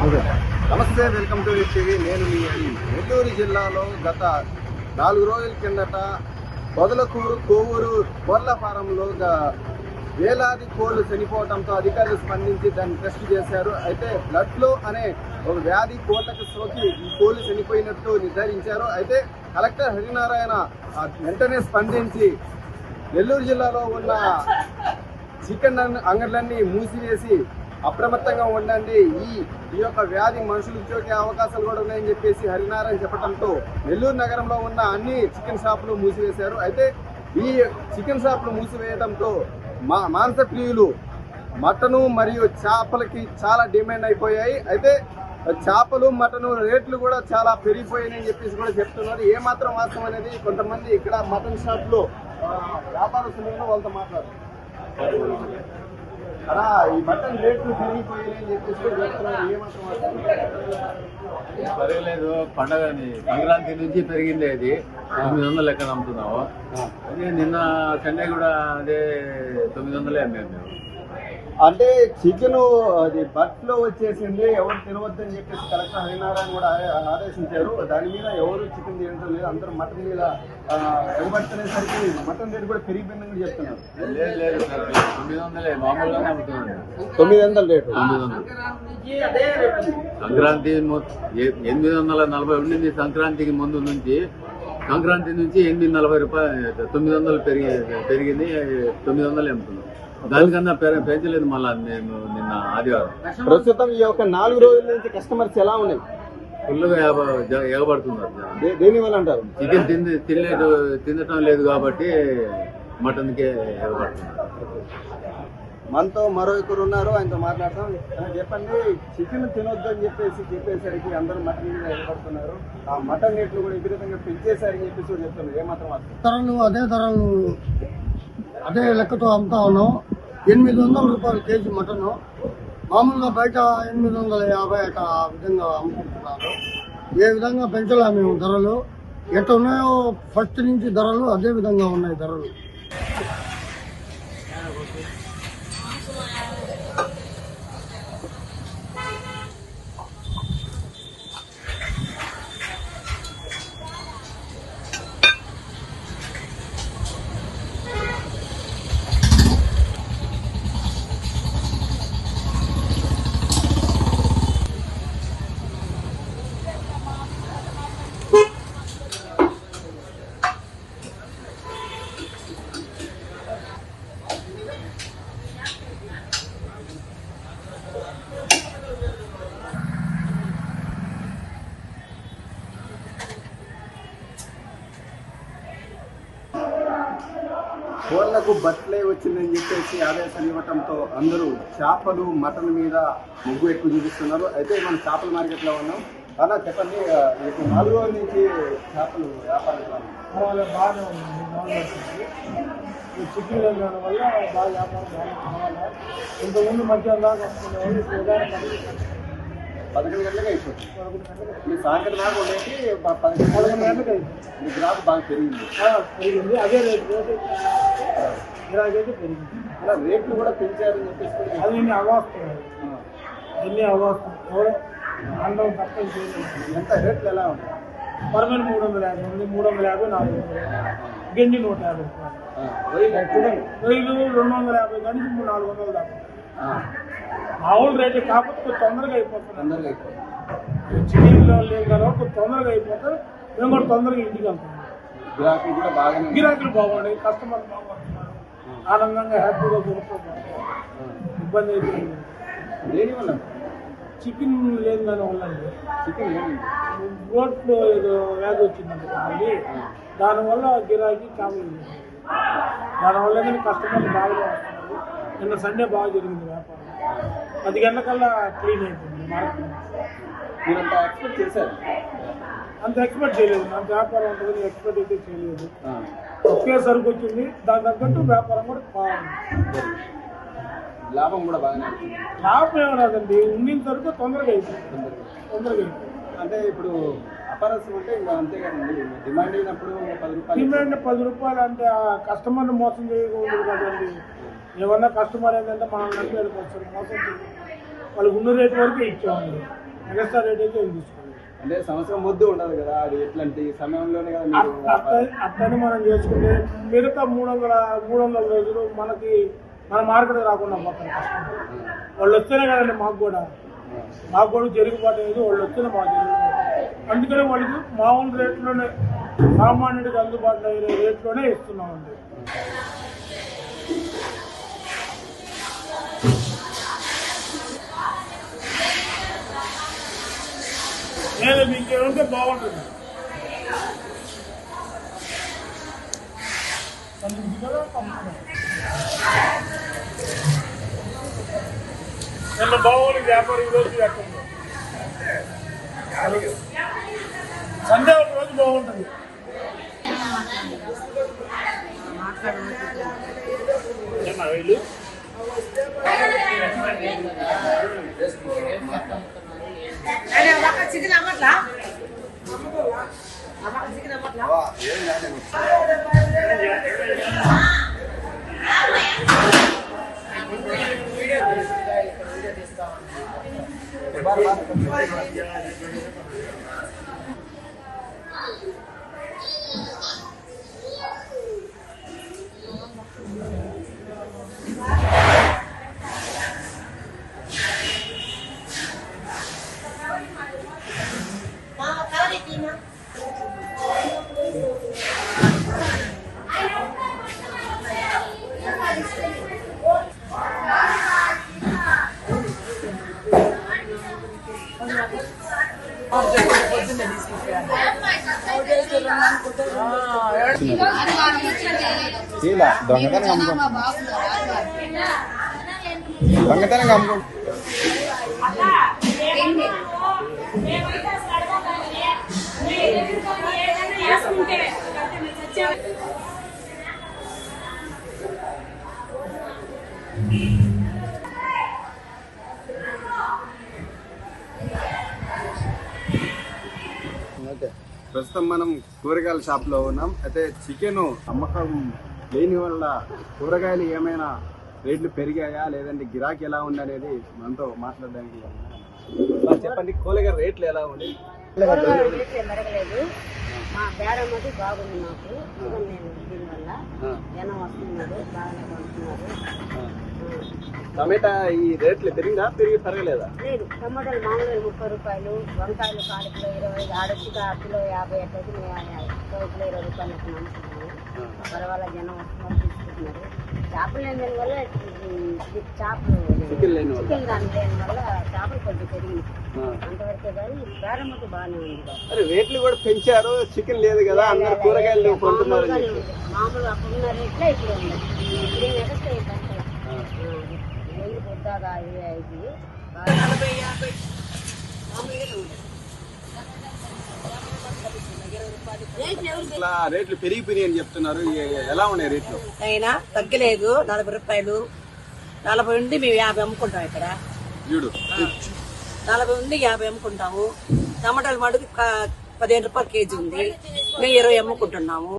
నమస్తే, welcome to TV. నేను మీ నెల్లూరు జిల్లాలో గత 4 రోజుల కిందట పొదలకూరు కోవూరు కోళ్ల ఫారంలో వేలాది కోళ్లు చనిపోవడంతో అధికారులు స్పందించి దాన్ని టెస్ట్ చేశారు. అయితే బ్లడ్ ఫ్లో అనే ఒక వ్యాధి కోళ్లకు సోకి ఈ కోళ్లు చనిపోయినట్టు నిర్ధారించారు. అయితే కలెక్టర్ హరినారాయణ వెంటనే స్పందించి నెల్లూరు జిల్లాలో ఉన్న చికెన్ అంగడ్లన్నీ మూసివేసి అప్రమత్తంగా ఉండండి, ఈ యొక్క వ్యాధి మనుషులకు సోకే అవకాశాలు కూడా ఉన్నాయని చెప్పేసి హరినారాయణ చెప్పడంతో నెల్లూరు నగరంలో ఉన్న అన్ని చికెన్ షాపులు మూసివేశారు. అయితే ఈ చికెన్ షాపులు మూసివేయడంతో మాంస ప్రియులు మటను మరియు చేపలకి చాలా డిమాండ్ అయిపోయాయి. అయితే చేపలు మటను రేట్లు కూడా చాలా పెరిగిపోయాయని చెప్పేసి కూడా చెప్తున్నారు. ఏమాత్రం వాస్తవం అనేది కొంతమంది ఇక్కడ మటన్ షాప్లో వ్యాపారస్తులు వాళ్ళతో మాట్లాడుతున్నారు. అలా ఈ మటన్ రేట్లు పెరిగిపోయాయని చెప్పేసి కూడా చెప్తున్నారు. ఏమాత్రం పెరగలేదు. పండగని సంక్రాంతి నుంచి పెరిగింది. అది 900 లెక్కన అమ్ముతున్నాము. అదే నిన్న సండే కూడా అదే 900 అమ్మాము మేము. అంటే చికెన్ అది బర్త్లో వచ్చేసింది, ఎవరు తినవద్దని చెప్పేసి కలెక్టర్ హరినారాయణ కూడా ఆదేశించారు. దాని మీద ఎవరు చికెన్ తినడం లేదు, అందరూ మటన్ మీద ఎగబడుతునేసరికి మటన్ రేటు కూడా పెరిగిపోయిందని కూడా చెప్తున్నారు. లేదు లేదు సార్, 900 మామూలుగానే అమ్ముతున్నాను. 900 రేటు. 900 సంక్రాంతి 840 ఉండింది. సంక్రాంతికి ముందు నుంచి సంక్రాంతి నుంచి 840 రూపాయలు 900 పెరిగింది. 900 అమ్ముతున్నాం. దానికన్నా పెంచలేదు. మళ్ళా నేను నిన్న ఆదివారం ప్రస్తుతం ఈ యొక్క 4 రోజుల నుంచి కస్టమర్స్ ఎలా ఉన్నాయి? ఫుల్గా ఎగబడుతున్నారు. దేని వల్ల అంటారు? చికెన్ తినటం లేదు కాబట్టి మటన్కే ఎగబడుతున్నారు. మనతో మరో ఇద్దరు ఉన్నారు, ఆయనతో మాట్లాడతాం. చెప్పండి, చికెన్ తినొద్దు అని చెప్పేసరికి అందరూ మటన్ మీద ఎగబడుతున్నారు. ఆ మటన్ రేట్లు కూడా విపరీతంగా పెంచేశారని చెప్పేసి కూడా చెప్తున్నారు. ఏమాత్రం ధరలు అదే లెక్కతో అమ్ముతా ఉన్నాం. 800 రూపాయలు కేజీ మటను. మామూలుగా బయట 850 అట్లా ఆ విధంగా అమ్ముకుంటున్నారు. ఏ విధంగా పెంచలే మేము ధరలు. ఎట్లా ఉన్నాయో ఫస్ట్ నుంచి ధరలు అదే విధంగా ఉన్నాయి ధరలు. కోళ్లకు బట్లే వచ్చిందని చెప్పేసి ఆదేశాలు ఇవ్వడంతో అందరూ చేపలు మటన్ మీద మొగ్గు ఎక్కువ చూపిస్తున్నారు. అయితే మనం చేపల మార్కెట్లో ఉన్నాం. అలా చెప్పండి, 4 రోజుల నుంచి చేపలు వ్యాపారం బాగానే ఉంది. చికెన్ దాని వల్ల బాగా వ్యాపారం బాగా. ఇంతకుముందు మధ్యాహ్నం దాకా వస్తుంది. 11 గంటలకు అయిపోతుంది. మీ సాయంత్రం దాకా ఉండేది 11 గంటలకు అయిపోతుంది. మీ గ్రాఫ్ బాగా పెరిగింది. అదే రేటు గిరాకైతే పెరిగింది. ఇలా రేట్లు కూడా పెంచారని చెప్పేసి అది ఎన్ని అవాస్తున్నాయి. ఎవరో అందరం తప్ప ఎంత రేట్లు ఎలా ఉంటాయి? పరమైన 350 ఉంది, 350, 400. గంజి 150 రూపాయలు. రొయ్యలు 250 కానీ 400 దాకా. మామూలు రేటు కాకపోతే తొందరగా అయిపోతుంది. చికెన్లో లేదు కదా, తొందరగా అయిపోతుంది. మేము కూడా తొందరగా ఇంటికి వెళ్తాం. గిరాకీలు బాగున్నాయి, కస్టమర్లు బాగుంటున్నారు, ఆనందంగా హ్యాపీగా దొరుకుతున్నారు. ఇబ్బంది అయిపోయింది. దేనివల్ల? చికెన్ లేదు దాని వల్ల. చికెన్ రోడ్లో ఏదో వ్యాధి వచ్చిందంటే దానివల్ల గిరాకీ కావాలి. దానివల్ల కానీ కస్టమర్లు బాగా వస్తున్నారు. నిన్న సండే బాగా జరిగింది వ్యాపారం. 10 గంటలకల్లా క్లీన్ అయిపోయింది మార్కెట్. మీరు అంత ఎక్స్పెక్ట్ చేశారు? అంత ఎక్స్పెక్ట్ చేయలేదు. నాకు వ్యాపారం ఉంటుందని ఎక్స్పెక్ట్ అయితే చేయలేదు. ఒకే సరుకు వచ్చింది, దాని తగ్గట్టు వ్యాపారం కూడా బాగుంది. లాభం కూడా బాగానే. లాభం ఏమో రాదండి, ఉండిన సరుకు తొందరగా అయిపోయింది. అంటే ఇప్పుడు అపారసం అంటే ఇంకా అంతే కదండి. డిమాండ్ అయినప్పుడు 10 రూపాయలు. డిమాండ్ 10 రూపాయలు అంటే ఆ కస్టమర్ని మోసం చేయకూడదు కదండి. ఏమన్నా కస్టమర్ ఏంటంటే మనం నడిపేది వస్తారు, మోసం చేయాలి. వాళ్ళకి ఉన్న రేటు వరకే ఇచ్చామండి. ఎక్స్ట్రా రేట్ అయితే ఏం తీసుకోలేదు. అంటే సంవత్సరం ముద్దు ఉండదు కదా, అది ఎట్లాంటి సమయంలోనే కదా మీరు అట్లనే మనం చేసుకుంటే మిగతా 300 రోజులు మనకి మన మార్కెట్ రాకుండా పోతాం కష్టం. వాళ్ళు వస్తేనే కదండి మాకు కూడా జరిగిపోతే వాళ్ళు వస్తేనే మాకు జరిగిపోతుంది. అందుకని వాళ్ళకి మామూలు రేట్లోనే సామాన్యుడికి అందుబాటులో అయ్యే రేట్లోనే ఇస్తున్నామండి. లేదా మీకేమంటే బాగుంటుంది. నిన్న బాగోని వ్యాపారం ఈరోజు ఎక్కడ సండే ఒక రోజు బాగుంటుంది. వీళ్ళు చికెన్ అమ్మట్లా దొంగతనంగా అమ్ముకో. ప్రస్తుతం మనం కూరగాయల షాప్ లో ఉన్నాం. అయితే చికెన్ అమ్మకం లేని వల్ల కూరగాయలు ఏమైనా రేట్లు పెరిగాయా లేదంటే గిరాకీ ఎలా ఉంది అనేది మనతో మాట్లాడడానికి చెప్పండి. కూరగాయల రేట్లు ఎలా ఉంది? మెరగలేదు. మా బేరం అది బాగుంది. మాకు నేను దీనివల్ల జనం వస్తున్నారు, బాగానే కొంటున్నారు. టమాటా ఈ రేట్లు పెరగలేదా? లేదు, టమాటాలు మామూలుగా 30 రూపాయలు, వంకాయలు 1/4 కిలో 25, ఆడొచ్చి కిలో 50 అట్లయితే మేము 1 కిలో 20 రూపాయలు అట్లా నమ్ముతున్నాము. పర్వాలేదు, జనం వస్తున్నారు, తీసుకుంటున్నారు. చేపలు లేని వల్ల చికెన్ లేని వల్ల చేపలు కొంచెం పెరిగింది అంతవరకే. కానీ బేరం అయితే బాగానే ఉంది. అరే రేట్లు కూడా పెంచారు, చికెన్ లేదు కదా, అందరు కూరగాయలు కొంటున్నారు. మామూలుగా అప్పుడున్న రేట్లే ఇప్పుడు ఉంది. ఇప్పుడు ఎక్స్ట్రా పెంచాలి. వెళ్ళి పొద్దాగా 25, 40, 50 మామూలుగానే ఉంది. రేట్లు పెరిగిపోయినాయి అని చెప్తున్నారు. ఎలా ఉన్నాయి రేట్లు? అయినా తగ్గలేదు. 40 రూపాయలు, 40 నుండి మేము 50 అమ్ముకుంటాం. ఇక్కడ చూడు 40 నుండి 50 అమ్ముకుంటాము. టమాటాలు మటుకు 15 రూపాయలు కేజీ ఉంది, మేము 20 అమ్ముకుంటున్నాము.